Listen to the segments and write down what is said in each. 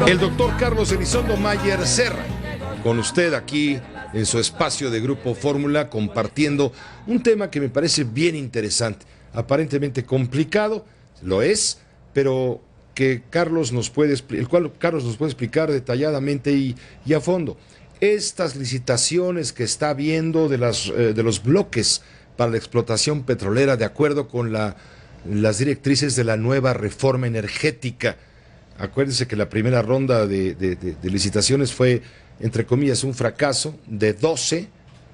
El doctor Carlos Elizondo Mayer Serra, con usted aquí en su espacio de Grupo Fórmula, compartiendo un tema que me parece bien interesante, aparentemente complicado, lo es, pero que Carlos nos puede, el cual Carlos nos puede explicar detalladamente y a fondo. Estas licitaciones que está viendo de los bloques para la explotación petrolera, de acuerdo con las directrices de la nueva reforma energética. Acuérdense que la primera ronda de licitaciones fue, entre comillas, un fracaso. De 12,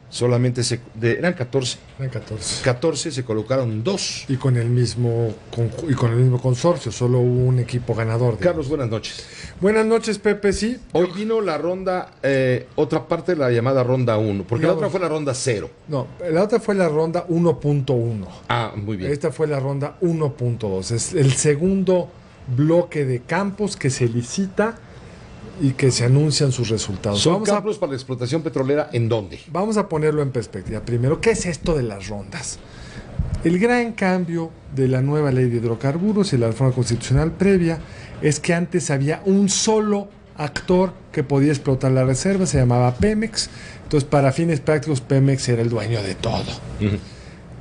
solamente eran 14. Eran 14. 14, se colocaron 2. Y con el mismo consorcio, solo hubo un equipo ganador. Carlos, buenas noches. Buenas noches, Pepe, sí. Hoy vino la ronda, otra parte de la llamada ronda 1, porque la otra fue la ronda 0. No, la otra fue la ronda 1.1. Ah, muy bien. Esta fue la ronda 1.2. Es el segundo bloque de campos que se licita y que se anuncian sus resultados. ¿Son campos para la explotación petrolera en dónde? Vamos a ponerlo en perspectiva. Primero, ¿qué es esto de las rondas? El gran cambio de la nueva ley de hidrocarburos y la reforma constitucional previa es que antes había un solo actor que podía explotar la reserva, se llamaba Pemex. Entonces, para fines prácticos, Pemex era el dueño de todo.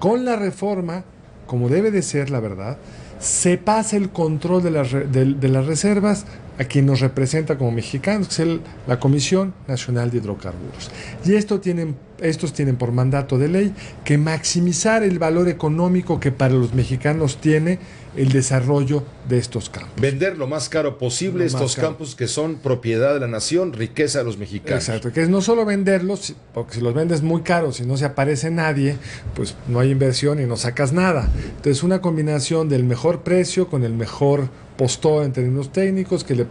Con la reforma, como debe de ser, la verdad, se pasa el control de las reservas a quien nos representa como mexicanos, que es la Comisión Nacional de Hidrocarburos. Y estos tienen por mandato de ley que maximizar el valor económico que para los mexicanos tiene el desarrollo de estos campos. Vender lo más caro posible estos campos que son propiedad de la nación, riqueza de los mexicanos. Exacto, que es no solo venderlos, porque si los vendes muy caros y no se aparece nadie, pues no hay inversión y no sacas nada. Entonces, una combinación del mejor precio con el mejor postor en términos técnicos que le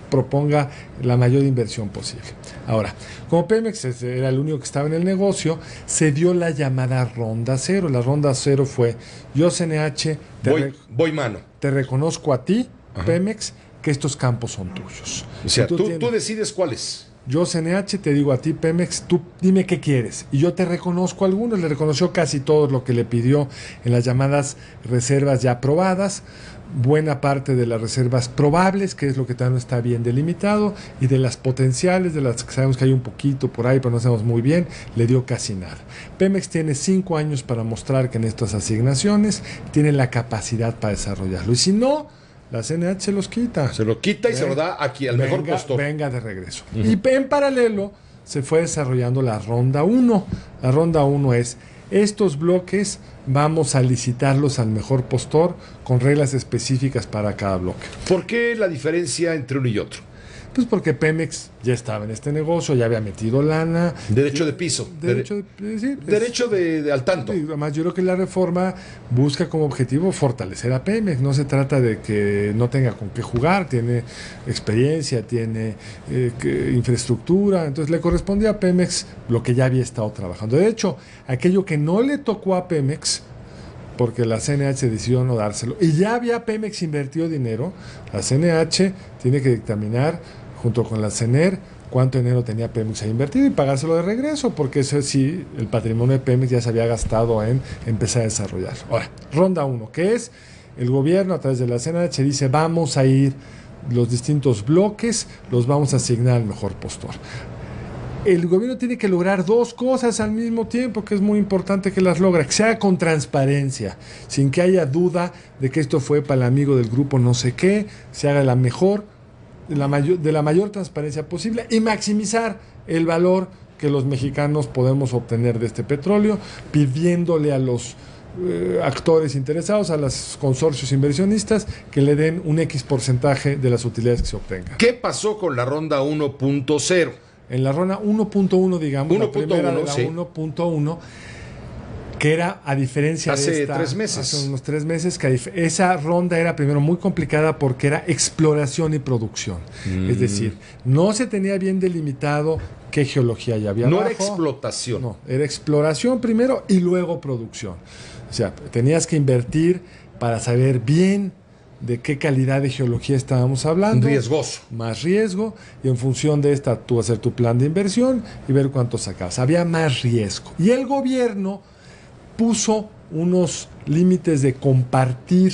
proponga la mayor inversión posible. Ahora, como Pemex era el único que estaba en el negocio, se dio la llamada ronda 0. La ronda 0 fue: yo, CNH, voy mano. Te reconozco a ti, ajá, Pemex, que estos campos son tuyos. O sea, tú decides cuáles. Yo, CNH, te digo a ti, Pemex, tú dime qué quieres. Y yo te reconozco algunos. Le reconoció casi todo lo que le pidió en las llamadas reservas ya aprobadas. Buena parte de las reservas probables, que es lo que todavía no está bien delimitado, y de las potenciales, de las que sabemos que hay un poquito por ahí, pero no sabemos muy bien, le dio casi nada. Pemex tiene 5 años para mostrar que en estas asignaciones tiene la capacidad para desarrollarlo. Y si no, la CNH se los quita. Se lo quita y se lo da aquí al mejor postor. Venga de regreso. Y en paralelo se fue desarrollando la ronda 1. La ronda 1 es: estos bloques vamos a licitarlos al mejor postor con reglas específicas para cada bloque. ¿Por qué la diferencia entre uno y otro? Pues porque Pemex ya estaba en este negocio, ya había metido lana. Derecho de piso. Derecho al tanto. Además, yo creo que la reforma busca como objetivo fortalecer a Pemex. No se trata de que no tenga con qué jugar, tiene experiencia, tiene infraestructura. Entonces le correspondía a Pemex lo que ya había estado trabajando. De hecho, aquello que no le tocó a Pemex, porque la CNH decidió no dárselo, y ya había Pemex invertido dinero, la CNH tiene que dictaminar junto con la CENER cuánto dinero tenía Pemex ahí invertido y pagárselo de regreso, porque ese sí, el patrimonio de Pemex ya se había gastado en empezar a desarrollar. Ahora, ronda 1, que es el gobierno a través de la CNH dice: vamos a ir los distintos bloques, los vamos a asignar al mejor postor. El gobierno tiene que lograr 2 cosas al mismo tiempo, que es muy importante que las logre, que sea con transparencia, sin que haya duda de que esto fue para el amigo del grupo no sé qué, se haga la mayor transparencia posible y maximizar el valor que los mexicanos podemos obtener de este petróleo, pidiéndole a los actores interesados, a los consorcios inversionistas, que le den un X porcentaje de las utilidades que se obtengan. ¿Qué pasó con la ronda 1.0? En la ronda 1.1, digamos, 1.1, la primera de la sí. 1.1, que era, a diferencia hace de esta, 3 meses. Hace unos 3 meses, que esa ronda era primero muy complicada porque era exploración y producción. Es decir, no se tenía bien delimitado qué geología ya había No abajo. era explotación. No, era exploración primero y luego producción. O sea, tenías que invertir para saber bien de qué calidad de geología estábamos hablando. Riesgoso. Más riesgo, y en función de esta tú hacer tu plan de inversión y ver cuánto sacabas. Había más riesgo. Y el gobierno puso unos límites de compartir,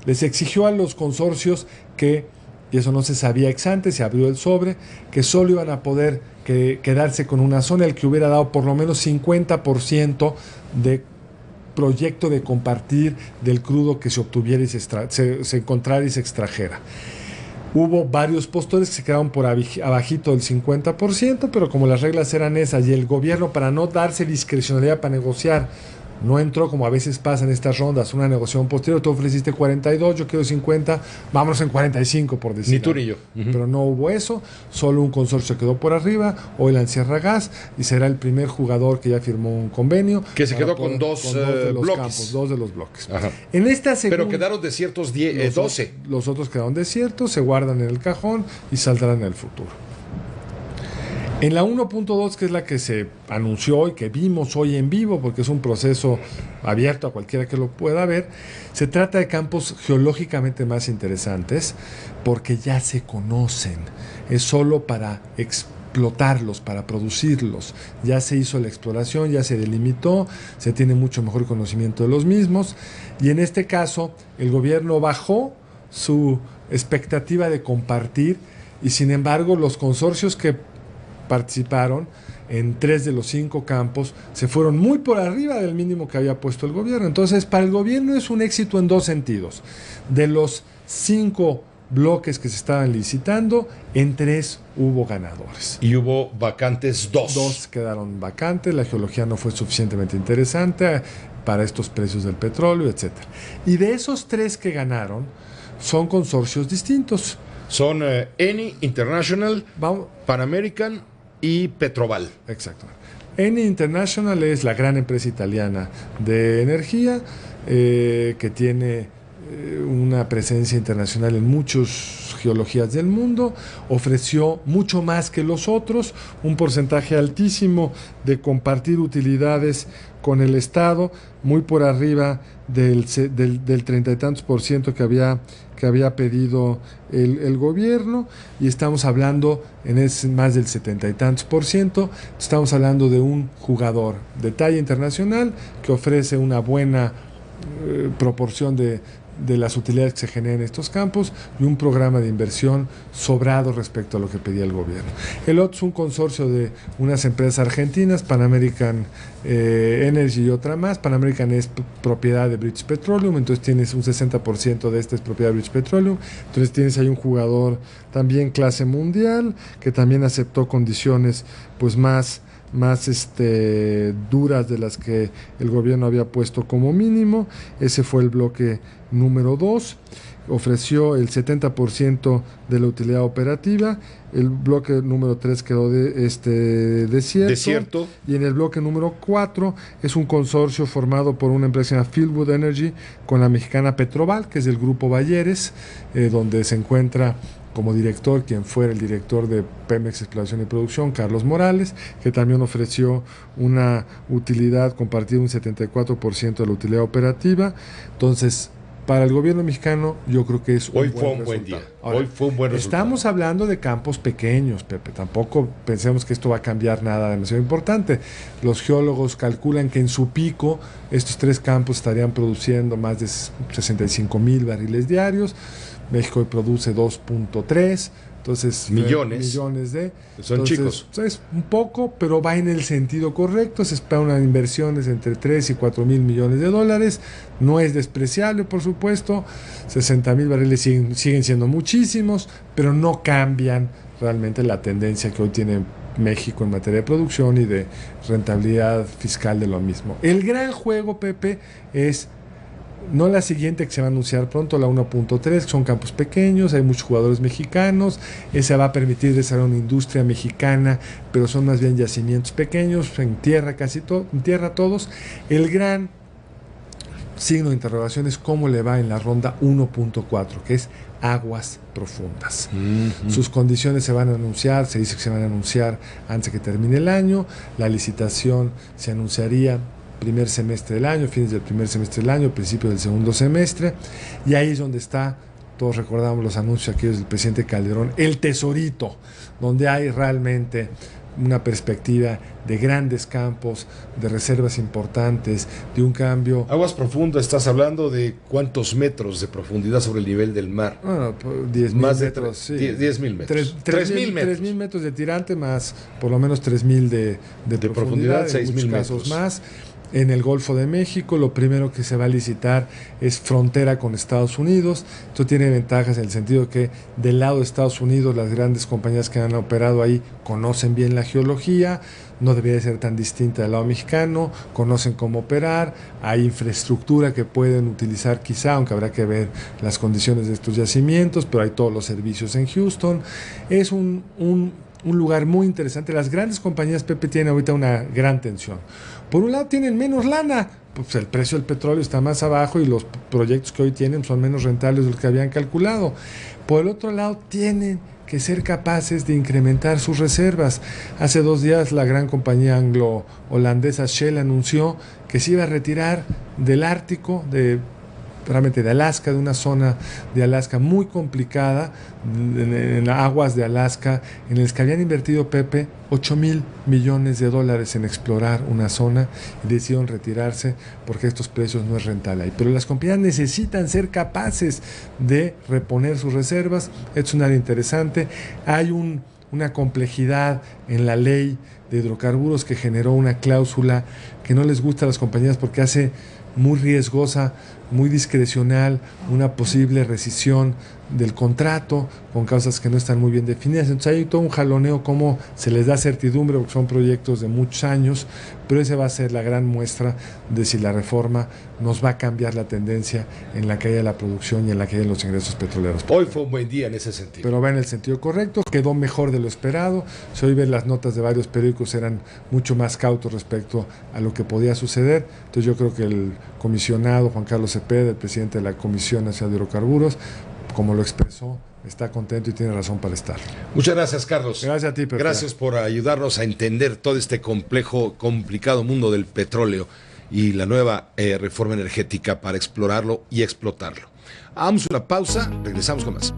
les exigió a los consorcios que y eso no se sabía ex ante, se abrió el sobre, que solo iban a poder quedarse con una zona, el que hubiera dado por lo menos 50% de proyecto de compartir del crudo que se obtuviera y se encontrara y se extrajera. Hubo varios postores que se quedaron por abajito del 50%, pero como las reglas eran esas y el gobierno, para no darse discrecionalidad para negociar, no entró, como a veces pasa en estas rondas, una negociación posterior. Tú ofreciste 42, yo quiero 50, vámonos en 45, por decir. Ni tú ni yo. Pero no hubo eso, solo un consorcio quedó por arriba, Oil and Sierra Gas, y será el primer jugador que ya firmó un convenio. Que se quedó con dos de los bloques. Campos, dos de los bloques. Ajá. En esta segunda, pero quedaron desiertos 12. Los otros quedaron desiertos, se guardan en el cajón y saldrán en el futuro. En la 1.2, que es la que se anunció y que vimos hoy en vivo, porque es un proceso abierto a cualquiera que lo pueda ver, se trata de campos geológicamente más interesantes porque ya se conocen. Es solo para explotarlos, para producirlos. Ya se hizo la exploración, ya se delimitó, se tiene mucho mejor conocimiento de los mismos. Y en este caso, el gobierno bajó su expectativa de compartir y, sin embargo, los consorcios que participaron en 3 de los 5 campos se fueron muy por arriba del mínimo que había puesto el gobierno. Entonces, para el gobierno es un éxito en dos sentidos. De los 5 bloques que se estaban licitando, en 3 hubo ganadores. Y hubo vacantes 2. 2 quedaron vacantes, la geología no fue suficientemente interesante para estos precios del petróleo, etc. Y de esos 3 que ganaron, son consorcios distintos. Son Eni International, Pan American y Petroval. Exacto. Eni International es la gran empresa italiana de energía que tiene una presencia internacional en muchas geologías del mundo. Ofreció mucho más que los otros, un porcentaje altísimo de compartir utilidades con el Estado, muy por arriba del 30 y tantos % que había pedido el gobierno, y estamos hablando más del 70 y tantos %. Estamos hablando de un jugador de talla internacional que ofrece una buena proporción de las utilidades que se generan en estos campos y un programa de inversión sobrado respecto a lo que pedía el gobierno. El otro es un consorcio de unas empresas argentinas, Pan American Energy y otra más. Pan American es propiedad de British Petroleum, entonces tienes un 60% de esta es propiedad de British Petroleum. Entonces tienes ahí un jugador también clase mundial que también aceptó condiciones pues más duras de las que el gobierno había puesto como mínimo. Ese fue el bloque número 2. Ofreció el 70% de la utilidad operativa. El bloque número 3 quedó desierto. Y en el bloque número 4 es un consorcio formado por una empresa llamada Fieldwood Energy con la mexicana Petroval, que es del grupo Bayeres, donde se encuentra como director quien fuera el director de Pemex Exploración y Producción, Carlos Morales, que también ofreció una utilidad compartida, un 74% de la utilidad operativa. Entonces, para el gobierno mexicano, yo creo que es Hoy fue un buen día. Ahora, hoy fue un buen resultado. Estamos hablando de campos pequeños, Pepe. Tampoco pensemos que esto va a cambiar nada demasiado importante. Los geólogos calculan que en su pico estos 3 campos estarían produciendo más de 65,000 barriles diarios. México hoy produce 2.3, entonces millones de... Son chicos. Es un poco, pero va en el sentido correcto. Se espera una inversión entre 3 y 4 mil millones de dólares. No es despreciable, por supuesto. 60,000 barriles siguen siendo muchísimos, pero no cambian realmente la tendencia que hoy tiene México en materia de producción y de rentabilidad fiscal de lo mismo. El gran juego, Pepe, es no la siguiente que se va a anunciar pronto, la 1.3, que son campos pequeños, hay muchos jugadores mexicanos, esa va a permitir desarrollar una industria mexicana, pero son más bien yacimientos pequeños, en tierra en tierra todos. El gran signo de interrogación es cómo le va en la ronda 1.4, que es aguas profundas. Sus condiciones se van a anunciar, se dice que se van a anunciar antes de que termine el año, la licitación se anunciaría primer semestre del año, fines del primer semestre del año, principio del segundo semestre, y ahí es donde está, todos recordamos los anuncios aquellos del presidente Calderón, el tesorito, donde hay realmente una perspectiva de grandes campos, de reservas importantes, de un cambio. Aguas profundas, estás hablando de cuántos metros de profundidad sobre el nivel del mar. Bueno, 10.000 metros. Sí. 10.000 metros. 3.000 metros. 3.000 metros de tirante más por lo menos 3.000 de profundidad, 6.000 casos más. En el Golfo de México, lo primero que se va a licitar es frontera con Estados Unidos. Esto tiene ventajas en el sentido que del lado de Estados Unidos las grandes compañías que han operado ahí conocen bien la geología, no debería ser tan distinta del lado mexicano, conocen cómo operar, hay infraestructura que pueden utilizar quizá, aunque habrá que ver las condiciones de estos yacimientos, pero hay todos los servicios en Houston. Es un lugar muy interesante. Las grandes compañías, Pepe, tienen ahorita una gran tensión. Por un lado tienen menos lana, pues el precio del petróleo está más abajo y los proyectos que hoy tienen son menos rentables de los que habían calculado. Por el otro lado tienen que ser capaces de incrementar sus reservas. Hace 2 días la gran compañía anglo-holandesa Shell anunció que se iba a retirar del Ártico, realmente de Alaska, de una zona de Alaska muy complicada, en aguas de Alaska, en las que habían invertido, Pepe, $8,000 millones en explorar una zona, y decidieron retirarse porque estos precios no es rentable ahí. Pero las compañías necesitan ser capaces de reponer sus reservas. Es un área interesante. Hay una complejidad en la ley de hidrocarburos que generó una cláusula que no les gusta a las compañías porque hace muy riesgosa, muy discrecional, una posible rescisión del contrato con causas que no están muy bien definidas. Entonces hay todo un jaloneo, cómo se les da certidumbre, porque son proyectos de muchos años, pero esa va a ser la gran muestra de si la reforma nos va a cambiar la tendencia en la caída de la producción y en la caída de los ingresos petroleros. Hoy fue un buen día en ese sentido. Pero va en el sentido correcto, quedó mejor de lo esperado. Si hoy ven las notas de varios periódicos, eran mucho más cautos respecto a lo que podía suceder. Entonces yo creo que el comisionado Juan Carlos Cepeda, el presidente de la Comisión Nacional de Hidrocarburos, como lo expresó, está contento y tiene razón para estar. Muchas gracias, Carlos. Gracias a ti, Pepe. Gracias por ayudarnos a entender todo este complicado mundo del petróleo y la nueva reforma energética para explorarlo y explotarlo. Hagamos una pausa, regresamos con más.